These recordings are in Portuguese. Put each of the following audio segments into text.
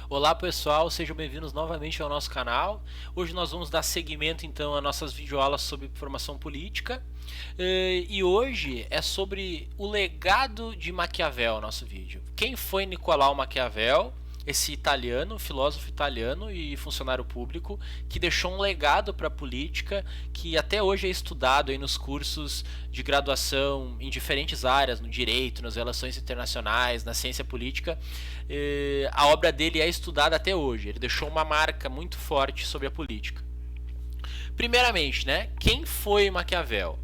Olá pessoal, sejam bem-vindos novamente ao nosso canal. Hoje nós vamos dar seguimento então às nossas videoaulas sobre formação política. E hoje é sobre o legado de Maquiavel, nosso vídeo. Quem foi Nicolau Maquiavel? Esse italiano, filósofo italiano e funcionário público, que deixou um legado para a política que até hoje é estudado aí nos cursos de graduação em diferentes áreas, no direito, nas relações internacionais, na ciência política. A obra dele é estudada até hoje. Ele deixou uma marca muito forte sobre a política. Primeiramente, né, quem foi Maquiavel?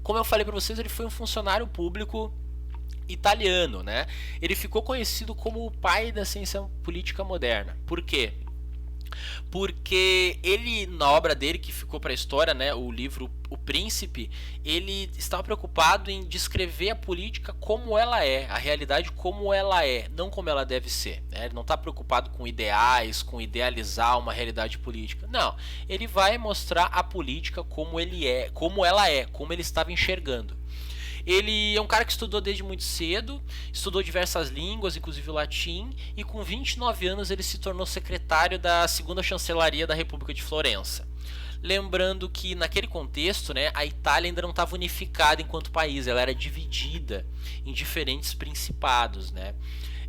Como eu falei para vocês, ele foi um funcionário público italiano, né? Ele ficou conhecido como o pai da ciência política moderna. Por quê? Porque ele, na obra dele, que ficou para a história, né, o livro O Príncipe, ele estava preocupado em descrever a política como ela é, a realidade como ela é, não como ela deve ser, né? Ele não está preocupado com ideais, com idealizar uma realidade política. Não, ele vai mostrar a política como ele é, como ela é, como ele estava enxergando. Ele é um cara que estudou desde muito cedo, estudou diversas línguas, inclusive o latim, e com 29 anos ele se tornou secretário da segunda chancelaria da República de Florença. Lembrando que naquele contexto, né, a Itália ainda não estava unificada enquanto país, ela era dividida em diferentes principados, né?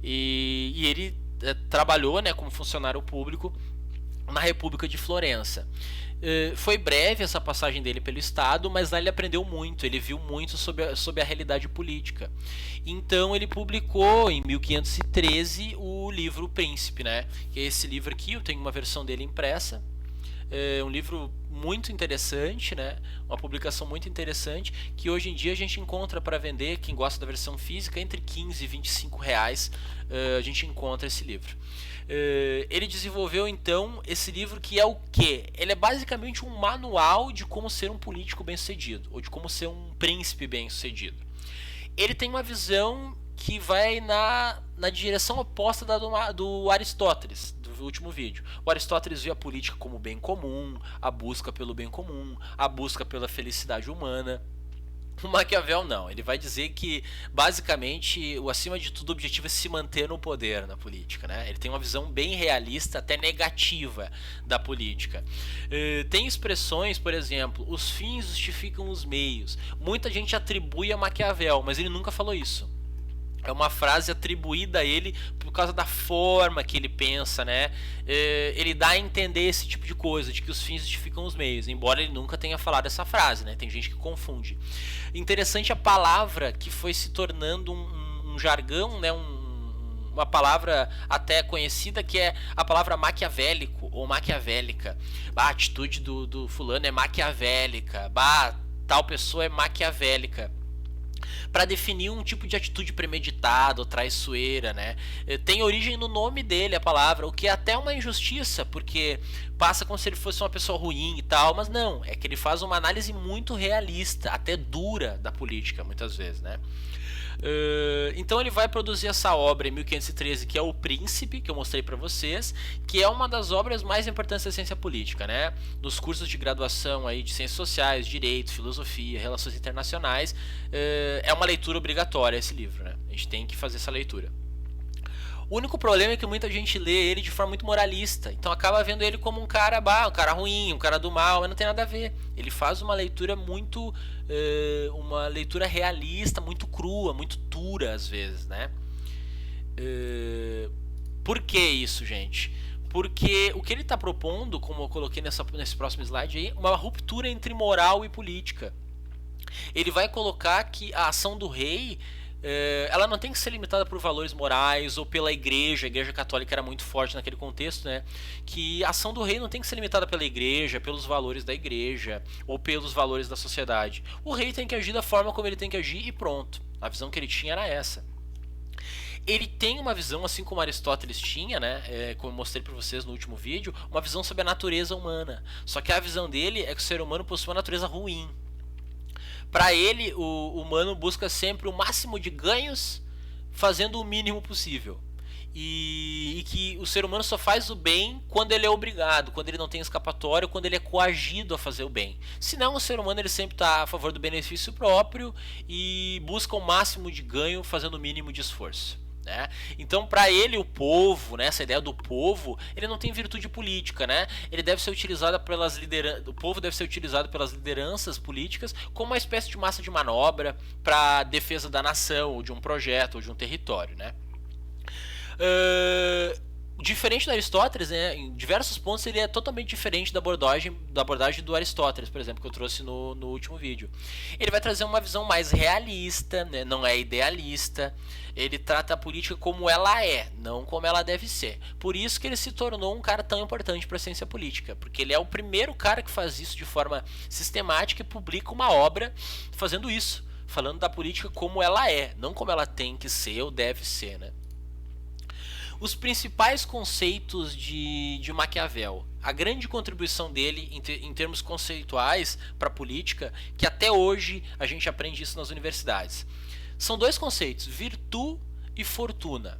E ele trabalhou, né, como funcionário público na República de Florença. Foi breve essa passagem dele pelo Estado, mas lá ele aprendeu muito, ele viu muito sobre a realidade política. Então ele publicou em 1513 o livro O Príncipe, né? Que é esse livro aqui, eu tenho uma versão dele impressa. É um livro muito interessante, né? Uma publicação muito interessante que hoje em dia a gente encontra para vender, quem gosta da versão física, entre 15 e 25 reais a gente encontra esse livro. Ele desenvolveu então esse livro que é o quê? Ele é basicamente um manual de como ser um político bem-sucedido, ou de como ser um príncipe bem-sucedido. Ele tem uma visão que vai na direção oposta do Aristóteles, do último vídeo. O Aristóteles via a política como bem comum, a busca pelo bem comum, a busca pela felicidade humana. O Maquiavel não, ele vai dizer que basicamente o acima de tudo o objetivo é se manter no poder na política, né? Ele tem uma visão bem realista, até negativa da política. Tem expressões, por exemplo, os fins justificam os meios. Muita gente atribui a Maquiavel, mas ele nunca falou isso. É uma frase atribuída a ele por causa da forma que ele pensa, né? Ele dá a entender esse tipo de coisa, de que os fins justificam os meios, embora ele nunca tenha falado essa frase, né? Tem gente que confunde. Interessante a palavra que foi se tornando um jargão, né? Uma palavra até conhecida, que é a palavra maquiavélico ou maquiavélica. A atitude do fulano é maquiavélica. Tal pessoa é maquiavélica, para definir um tipo de atitude premeditada ou traiçoeira, né? Tem origem no nome dele a palavra, o que é até uma injustiça, porque passa como se ele fosse uma pessoa ruim e tal, mas não, é que ele faz uma análise muito realista, até dura da política muitas vezes, né? Então ele vai produzir essa obra em 1513, que é O Príncipe, que eu mostrei para vocês, que é uma das obras mais importantes da ciência política, né? Nos cursos de graduação aí de ciências sociais, direito, filosofia, relações internacionais, é uma leitura obrigatória esse livro, né? A gente tem que fazer essa leitura. O único problema é que muita gente lê ele de forma muito moralista, então acaba vendo ele como um cara ruim, um cara do mal, mas não tem nada a ver. Ele faz uma leitura muito, uma leitura realista, muito crua, muito dura às vezes, né? Por que isso, gente? Porque o que ele está propondo, como eu coloquei nesse próximo slide aí, uma ruptura entre moral e política. Ele vai colocar que a ação do rei ela não tem que ser limitada por valores morais ou pela igreja. A igreja católica era muito forte naquele contexto, né? Que a ação do rei não tem que ser limitada pela igreja, pelos valores da igreja ou pelos valores da sociedade. O rei tem que agir da forma como ele tem que agir e pronto. A visão que ele tinha era essa. Ele tem uma visão, assim como Aristóteles tinha, né? Como eu mostrei para vocês no último vídeo, uma visão sobre a natureza humana. Só que a visão dele é que o ser humano possui uma natureza ruim. Para ele, o humano busca sempre o máximo de ganhos fazendo o mínimo possível. E que o ser humano só faz o bem quando ele é obrigado, quando ele não tem escapatória, quando ele é coagido a fazer o bem. Senão, o ser humano ele sempre está a favor do benefício próprio e busca o máximo de ganho fazendo o mínimo de esforço. né? Então, para ele, o povo, né, essa ideia do povo, ele não tem virtude política, né? Ele deve ser utilizado pelas lideranças, o povo deve ser utilizado pelas lideranças políticas como uma espécie de massa de manobra para defesa da nação, ou de um projeto, ou de um território, né? Diferente do Aristóteles, né, em diversos pontos ele é totalmente diferente da abordagem do Aristóteles, por exemplo, que eu trouxe no último vídeo. Ele vai trazer uma visão mais realista, né, não é idealista. Ele trata a política como ela é, não como ela deve ser. Por isso que ele se tornou um cara tão importante para a ciência política, porque ele é o primeiro cara que faz isso de forma sistemática e publica uma obra fazendo isso, falando da política como ela é, não como ela tem que ser ou deve ser, né? Os principais conceitos de Maquiavel. A grande contribuição dele em termos conceituais para a política, que até hoje a gente aprende isso nas universidades. São dois conceitos, virtude e fortuna.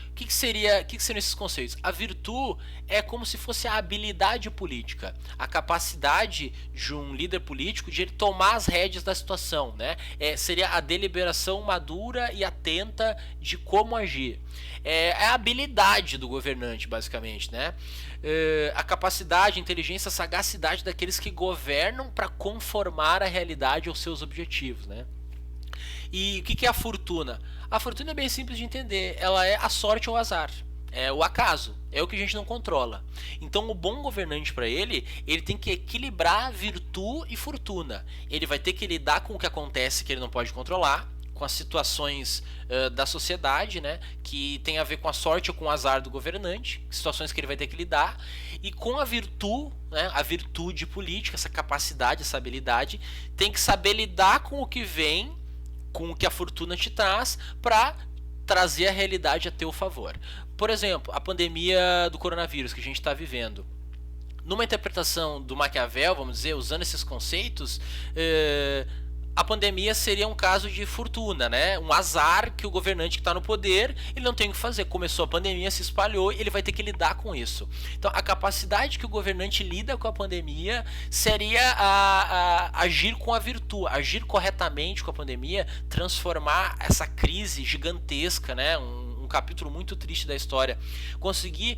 O que seriam esses conceitos? A virtude é como se fosse a habilidade política, a capacidade de um líder político de ele tomar as rédeas da situação, né? Seria a deliberação madura e atenta de como agir. É a habilidade do governante, basicamente, né? A capacidade, a inteligência, a sagacidade daqueles que governam para conformar a realidade aos seus objetivos, né? E o que é a fortuna? A fortuna é bem simples de entender. Ela é a sorte ou o azar. É o acaso. É o que a gente não controla. Então o bom governante para ele tem que equilibrar virtude e fortuna. Ele vai ter que lidar com o que acontece que ele não pode controlar, com as situações da sociedade, né, que tem a ver com a sorte ou com o azar do governante, situações que ele vai ter que lidar, e com a virtude, né, a virtude política, essa capacidade, essa habilidade, tem que saber lidar com o que vem, com o que a fortuna te traz, para trazer a realidade a teu favor. Por exemplo, a pandemia do coronavírus que a gente está vivendo. Numa interpretação do Maquiavel, vamos dizer, usando esses conceitos, a pandemia seria um caso de fortuna, né? Um azar que o governante que está no poder, ele não tem o que fazer. Começou a pandemia, se espalhou, ele vai ter que lidar com isso. Então, a capacidade que o governante lida com a pandemia seria a agir com a virtude, agir corretamente com a pandemia, transformar essa crise gigantesca, né? Um capítulo muito triste da história, conseguir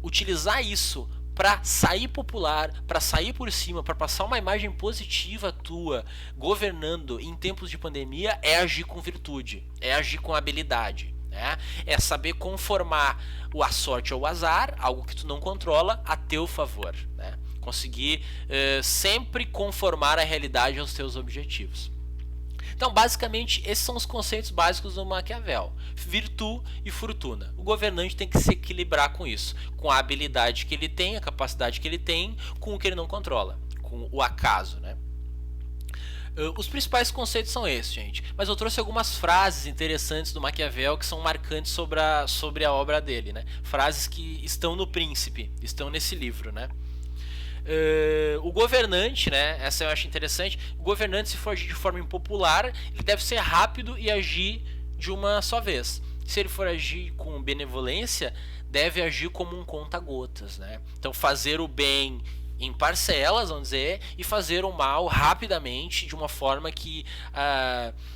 utilizar isso para sair popular, para sair por cima, para passar uma imagem positiva tua, governando em tempos de pandemia, é agir com virtude, é agir com habilidade, né? É saber conformar a sorte ou o azar, algo que tu não controla, a teu favor, né? Conseguir sempre conformar a realidade aos teus objetivos. Então, basicamente, esses são os conceitos básicos do Maquiavel. Virtude e fortuna. O governante tem que se equilibrar com isso, com a habilidade que ele tem, a capacidade que ele tem, com o que ele não controla, com o acaso, né? Os principais conceitos são esses, gente. Mas eu trouxe algumas frases interessantes do Maquiavel que são marcantes sobre a obra dele, né? Frases que estão no Príncipe, estão nesse livro, né? O governante, né, essa eu acho interessante, o governante, se for agir de forma impopular, ele deve ser rápido e agir de uma só vez. Se ele for agir com benevolência, deve agir como um conta-gotas, né? Então fazer o bem em parcelas, vamos dizer, e fazer o mal rapidamente, de uma forma que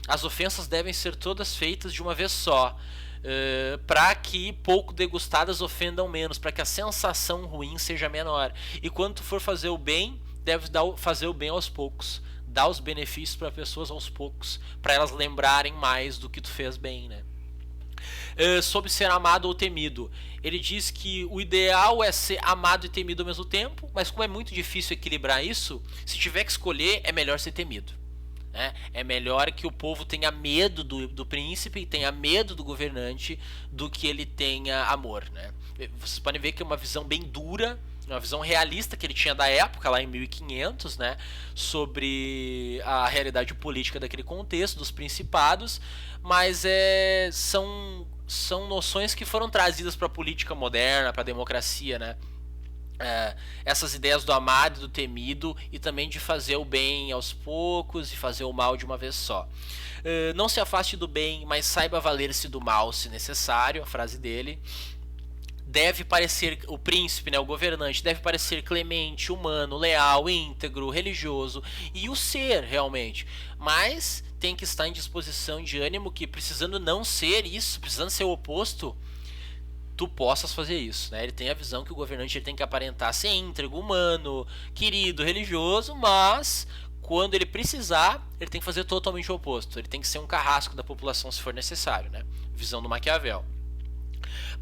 as ofensas devem ser todas feitas de uma vez só. Para que pouco degustadas ofendam menos, para que a sensação ruim seja menor. E quando tu for fazer o bem, deve fazer o bem aos poucos, dar os benefícios para pessoas aos poucos, para elas lembrarem mais do que tu fez bem, né? Sobre ser amado ou temido, ele diz que o ideal é ser amado e temido ao mesmo tempo, mas como é muito difícil equilibrar isso, se tiver que escolher, é melhor ser temido. É melhor que o povo tenha medo do príncipe e tenha medo do governante do que ele tenha amor, né? Vocês podem ver que é uma visão bem dura, uma visão realista que ele tinha da época, lá em 1500, né? Sobre a realidade política daquele contexto, dos principados, mas são noções que foram trazidas para a política moderna, para a democracia, né? Essas ideias do amado e do temido, e também de fazer o bem aos poucos e fazer o mal de uma vez só. Não se afaste do bem, mas saiba valer-se do mal se necessário, a frase dele. deve parecer, o príncipe, né, o governante, deve parecer clemente, humano, leal, íntegro, religioso, e o ser realmente. Mas tem que estar em disposição de ânimo que, precisando não ser isso, precisando ser o oposto, tu possas fazer isso, né? Ele tem a visão que o governante ele tem que aparentar ser íntegro, humano, querido, religioso, mas quando ele precisar, ele tem que fazer totalmente o oposto. Ele tem que ser um carrasco da população se for necessário, né? Visão do Maquiavel.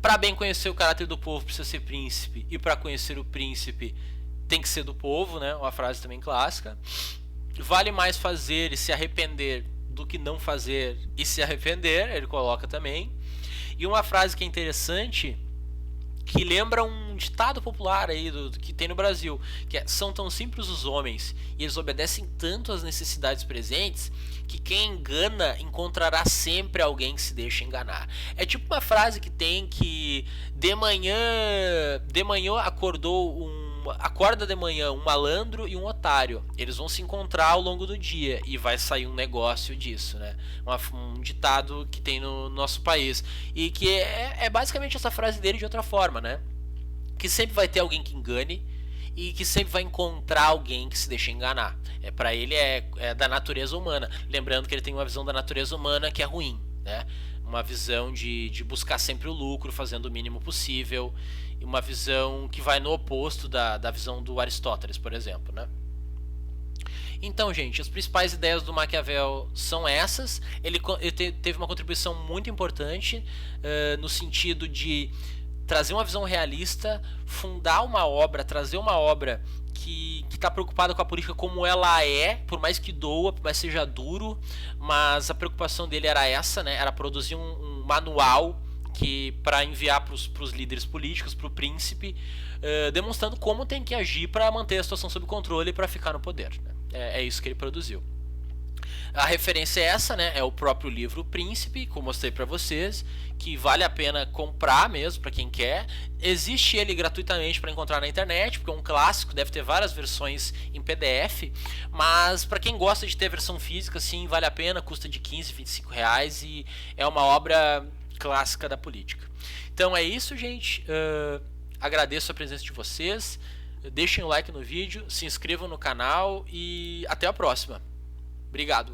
Para bem conhecer o caráter do povo, precisa ser príncipe, e para conhecer o príncipe, tem que ser do povo, né? Uma frase também clássica. Vale mais fazer e se arrepender do que não fazer e se arrepender, ele coloca também. E uma frase que é interessante, que lembra um ditado popular aí que tem no Brasil, que é: são tão simples os homens e eles obedecem tanto às necessidades presentes, que quem engana encontrará sempre alguém que se deixa enganar. É tipo uma frase que tem que de manhã acorda de manhã um malandro e um otário. Eles vão se encontrar ao longo do dia e vai sair um negócio disso, né? Um ditado que tem no nosso país. E que é basicamente essa frase dele de outra forma, né? Que sempre vai ter alguém que engane e que sempre vai encontrar alguém que se deixa enganar. Para ele é da natureza humana. Lembrando que ele tem uma visão da natureza humana que é ruim, né? Uma visão de buscar sempre o lucro, fazendo o mínimo possível, e uma visão que vai no oposto da visão do Aristóteles, por exemplo, né? Então, gente, as principais ideias do Maquiavel são essas. Ele teve uma contribuição muito importante no sentido de trazer uma visão realista, fundar uma obra, trazer uma obra que está preocupada com a política como ela é, por mais que doa, por mais que seja duro, mas a preocupação dele era essa, né? Era produzir um manual para enviar para os líderes políticos, para o príncipe, demonstrando como tem que agir para manter a situação sob controle e para ficar no poder, né? É isso que ele produziu. A referência é essa, né? É o próprio livro O Príncipe, que eu mostrei para vocês, que vale a pena comprar mesmo para quem quer. Existe ele gratuitamente para encontrar na internet, porque é um clássico, deve ter várias versões em PDF, mas para quem gosta de ter versão física, sim, vale a pena, custa de 15, 25 reais e é uma obra clássica da política. Então é isso, gente. Agradeço a presença de vocês. Deixem o like no vídeo, se inscrevam no canal e até a próxima. Obrigado.